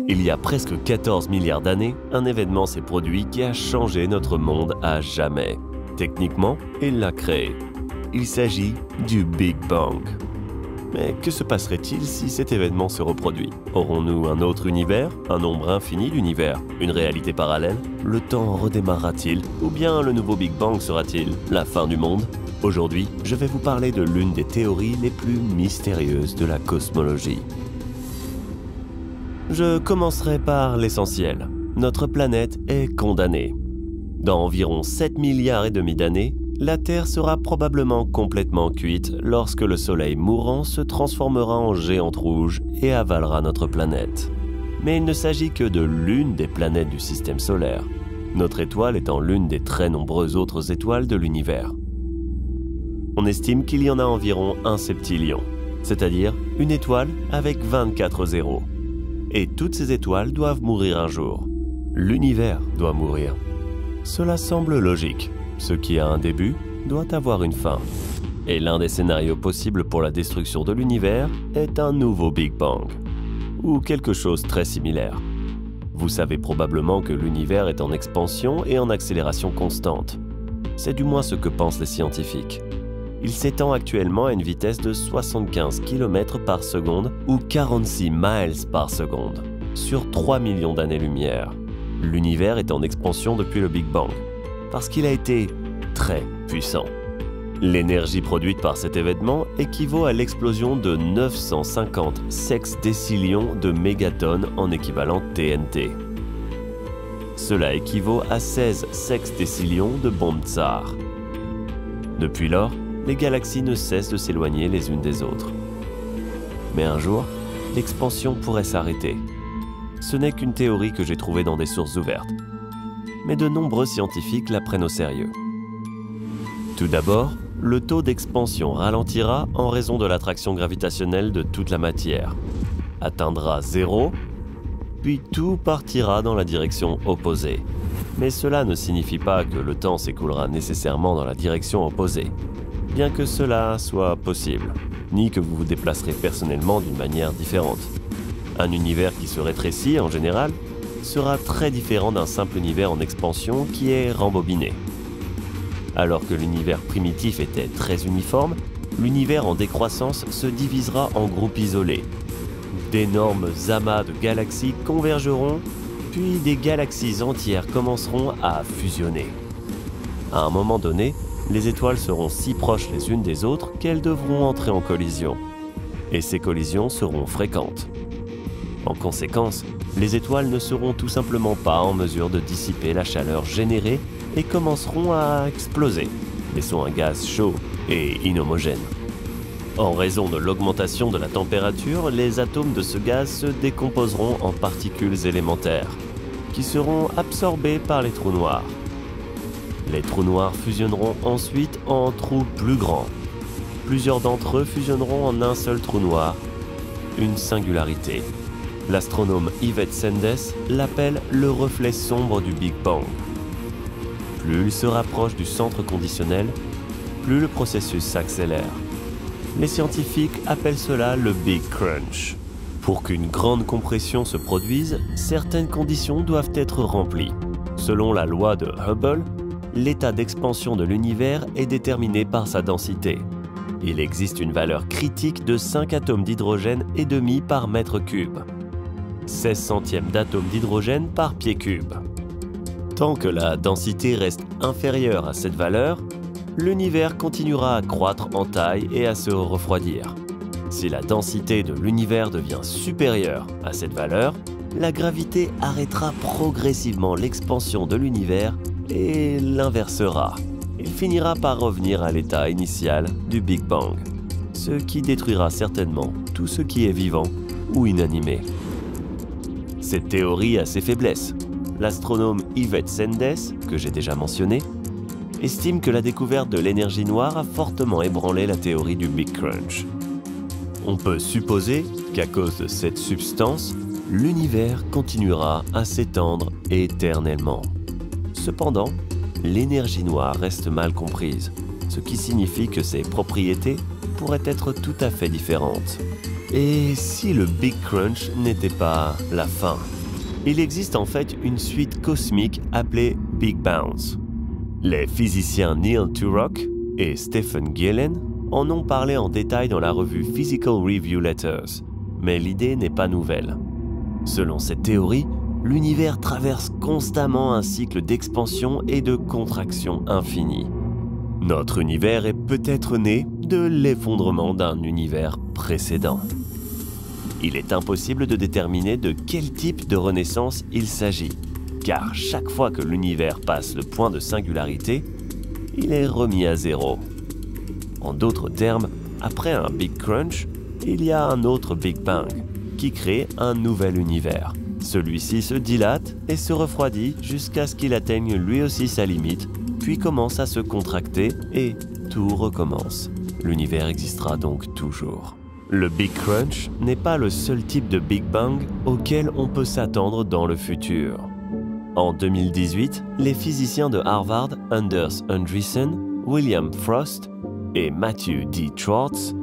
Il y a presque 14 milliards d'années, un événement s'est produit qui a changé notre monde à jamais. Techniquement, il l'a créé. Il s'agit du Big Bang. Mais que se passerait-il si cet événement se reproduit? Aurons-nous un autre univers, un nombre infini d'univers, une réalité parallèle? Le temps redémarrera-t-il? Ou bien le nouveau Big Bang sera-t-il la fin du monde? Aujourd'hui, je vais vous parler de l'une des théories les plus mystérieuses de la cosmologie. Je commencerai par l'essentiel. Notre planète est condamnée. Dans environ 7 milliards et demi d'années, la Terre sera probablement complètement cuite lorsque le Soleil mourant se transformera en géante rouge et avalera notre planète. Mais il ne s'agit que de l'une des planètes du système solaire, notre étoile étant l'une des très nombreuses autres étoiles de l'univers. On estime qu'il y en a environ 1 septillion, c'est-à-dire une étoile avec 24 zéros. Et toutes ces étoiles doivent mourir un jour. L'univers doit mourir. Cela semble logique. Ce qui a un début doit avoir une fin. Et l'un des scénarios possibles pour la destruction de l'univers est un nouveau Big Bang, ou quelque chose très similaire. Vous savez probablement que l'univers est en expansion et en accélération constante. C'est du moins ce que pensent les scientifiques. Il s'étend actuellement à une vitesse de 75 km par seconde ou 46 miles par seconde, sur 3 millions d'années-lumière. L'univers est en expansion depuis le Big Bang, parce qu'il a été très puissant. L'énergie produite par cet événement équivaut à l'explosion de 950 sexdécillions de mégatonnes en équivalent TNT. Cela équivaut à 16 sexdécillions de bombes tsar. Depuis lors, les galaxies ne cessent de s'éloigner les unes des autres. Mais un jour, l'expansion pourrait s'arrêter. Ce n'est qu'une théorie que j'ai trouvée dans des sources ouvertes. Mais de nombreux scientifiques la prennent au sérieux. Tout d'abord, le taux d'expansion ralentira en raison de l'attraction gravitationnelle de toute la matière, atteindra 0, puis tout partira dans la direction opposée. Mais cela ne signifie pas que le temps s'écoulera nécessairement dans la direction opposée, bien que cela soit possible, ni que vous vous déplacerez personnellement d'une manière différente. Un univers qui se rétrécit en général sera très différent d'un simple univers en expansion qui est rembobiné. Alors que l'univers primitif était très uniforme, l'univers en décroissance se divisera en groupes isolés. D'énormes amas de galaxies convergeront, puis des galaxies entières commenceront à fusionner. À un moment donné, les étoiles seront si proches les unes des autres qu'elles devront entrer en collision. Et ces collisions seront fréquentes. En conséquence, les étoiles ne seront tout simplement pas en mesure de dissiper la chaleur générée et commenceront à exploser, laissant un gaz chaud et inhomogène. En raison de l'augmentation de la température, les atomes de ce gaz se décomposeront en particules élémentaires, qui seront absorbées par les trous noirs. Les trous noirs fusionneront ensuite en trous plus grands. Plusieurs d'entre eux fusionneront en un seul trou noir, une singularité. L'astronome Yvette Sendes l'appelle le reflet sombre du Big Bang. Plus il se rapproche du centre conditionnel, plus le processus s'accélère. Les scientifiques appellent cela le Big Crunch. Pour qu'une grande compression se produise, certaines conditions doivent être remplies. Selon la loi de Hubble, l'état d'expansion de l'univers est déterminé par sa densité. Il existe une valeur critique de 5 atomes d'hydrogène et demi par mètre cube. 16 centièmes d'atomes d'hydrogène par pied cube. Tant que la densité reste inférieure à cette valeur, l'univers continuera à croître en taille et à se refroidir. Si la densité de l'univers devient supérieure à cette valeur, la gravité arrêtera progressivement l'expansion de l'univers et l'inversera. Il finira par revenir à l'état initial du Big Bang, ce qui détruira certainement tout ce qui est vivant ou inanimé. Cette théorie a ses faiblesses. L'astronome Yvette Sendes, que j'ai déjà mentionné, estime que la découverte de l'énergie noire a fortement ébranlé la théorie du Big Crunch. On peut supposer qu'à cause de cette substance, l'univers continuera à s'étendre éternellement. Cependant, l'énergie noire reste mal comprise, ce qui signifie que ses propriétés pourraient être tout à fait différentes. Et si le Big Crunch n'était pas la fin? Il existe en fait une suite cosmique appelée Big Bounce. Les physiciens Neil Turok et Stephen Gillen en ont parlé en détail dans la revue Physical Review Letters, mais l'idée n'est pas nouvelle. Selon cette théorie, l'univers traverse constamment un cycle d'expansion et de contraction infinie. Notre univers est peut-être né de l'effondrement d'un univers précédent. Il est impossible de déterminer de quel type de renaissance il s'agit, car chaque fois que l'univers passe le point de singularité, il est remis à zéro. En d'autres termes, après un Big Crunch, il y a un autre Big Bang, qui crée un nouvel univers. Celui-ci se dilate et se refroidit jusqu'à ce qu'il atteigne lui aussi sa limite, puis commence à se contracter et tout recommence. L'univers existera donc toujours. Le Big Crunch n'est pas le seul type de Big Bang auquel on peut s'attendre dans le futur. En 2018, les physiciens de Harvard, Anders Andreessen, William Frost et Matthew D. Schwartz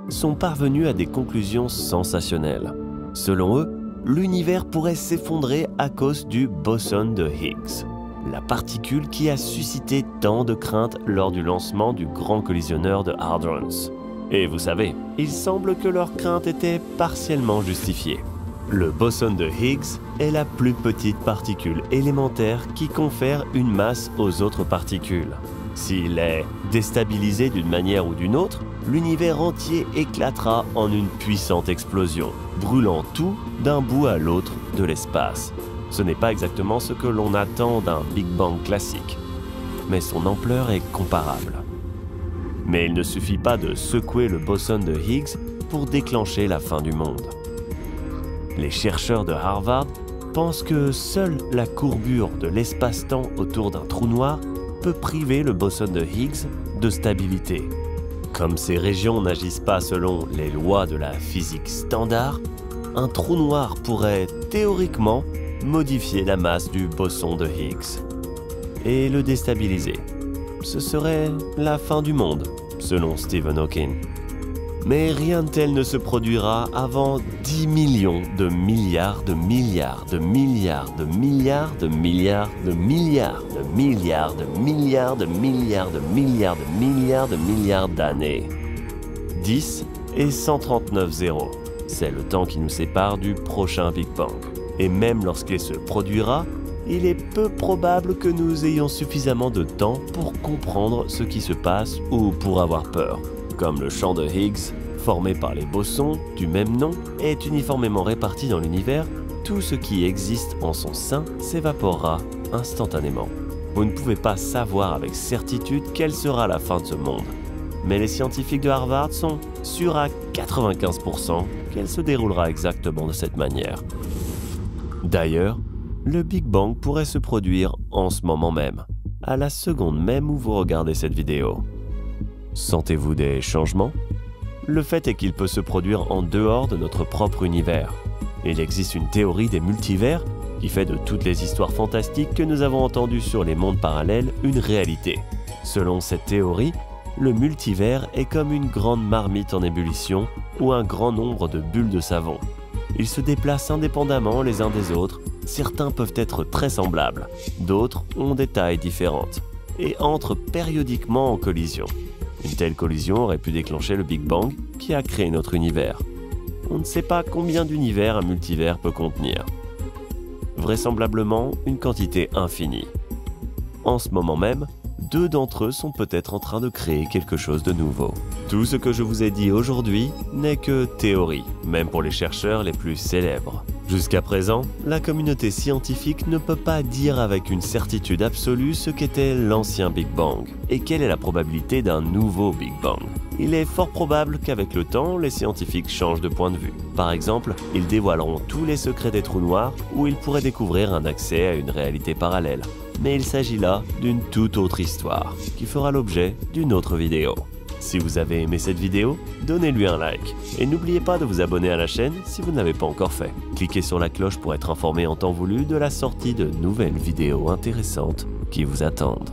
sont parvenus à des conclusions sensationnelles. Selon eux, l'univers pourrait s'effondrer à cause du boson de Higgs, la particule qui a suscité tant de craintes lors du lancement du grand collisionneur de Hadrons. Et vous savez, il semble que leurs craintes étaient partiellement justifiées. Le boson de Higgs est la plus petite particule élémentaire qui confère une masse aux autres particules. S'il est déstabilisé d'une manière ou d'une autre, l'univers entier éclatera en une puissante explosion, brûlant tout d'un bout à l'autre de l'espace. Ce n'est pas exactement ce que l'on attend d'un Big Bang classique, mais son ampleur est comparable. Mais il ne suffit pas de secouer le boson de Higgs pour déclencher la fin du monde. Les chercheurs de Harvard pensent que seule la courbure de l'espace-temps autour d'un trou noir peut priver le boson de Higgs de stabilité. Comme ces régions n'agissent pas selon les lois de la physique standard, un trou noir pourrait théoriquement modifier la masse du boson de Higgs et le déstabiliser. Ce serait la fin du monde, selon Stephen Hawking. Mais rien de tel ne se produira avant 10 millions de milliards de milliards de milliards de milliards de milliards de milliards de milliards de milliards de milliards de milliards de milliards de milliards d'années. 10 et 139 zéros, c'est le temps qui nous sépare du prochain Big Bang. Et même lorsqu'il se produira, il est peu probable que nous ayons suffisamment de temps pour comprendre ce qui se passe ou pour avoir peur. Comme le champ de Higgs, formé par les bosons du même nom, est uniformément réparti dans l'univers, tout ce qui existe en son sein s'évaporera instantanément. Vous ne pouvez pas savoir avec certitude quelle sera la fin de ce monde. Mais les scientifiques de Harvard sont sûrs à 95% qu'elle se déroulera exactement de cette manière. D'ailleurs, le Big Bang pourrait se produire en ce moment même, à la seconde même où vous regardez cette vidéo. Sentez-vous des changements? Le fait est qu'il peut se produire en dehors de notre propre univers. Il existe une théorie des multivers qui fait de toutes les histoires fantastiques que nous avons entendues sur les mondes parallèles une réalité. Selon cette théorie, le multivers est comme une grande marmite en ébullition ou un grand nombre de bulles de savon. Ils se déplacent indépendamment les uns des autres. Certains peuvent être très semblables, d'autres ont des tailles différentes et entrent périodiquement en collision. Une telle collision aurait pu déclencher le Big Bang qui a créé notre univers. On ne sait pas combien d'univers un multivers peut contenir. Vraisemblablement une quantité infinie. En ce moment même, 2 d'entre eux sont peut-être en train de créer quelque chose de nouveau. Tout ce que je vous ai dit aujourd'hui n'est que théorie, même pour les chercheurs les plus célèbres. Jusqu'à présent, la communauté scientifique ne peut pas dire avec une certitude absolue ce qu'était l'ancien Big Bang et quelle est la probabilité d'un nouveau Big Bang. Il est fort probable qu'avec le temps, les scientifiques changent de point de vue. Par exemple, ils dévoileront tous les secrets des trous noirs ou ils pourraient découvrir un accès à une réalité parallèle. Mais il s'agit là d'une toute autre histoire, qui fera l'objet d'une autre vidéo. Si vous avez aimé cette vidéo, donnez-lui un like. Et n'oubliez pas de vous abonner à la chaîne si vous ne l'avez pas encore fait. Cliquez sur la cloche pour être informé en temps voulu de la sortie de nouvelles vidéos intéressantes qui vous attendent.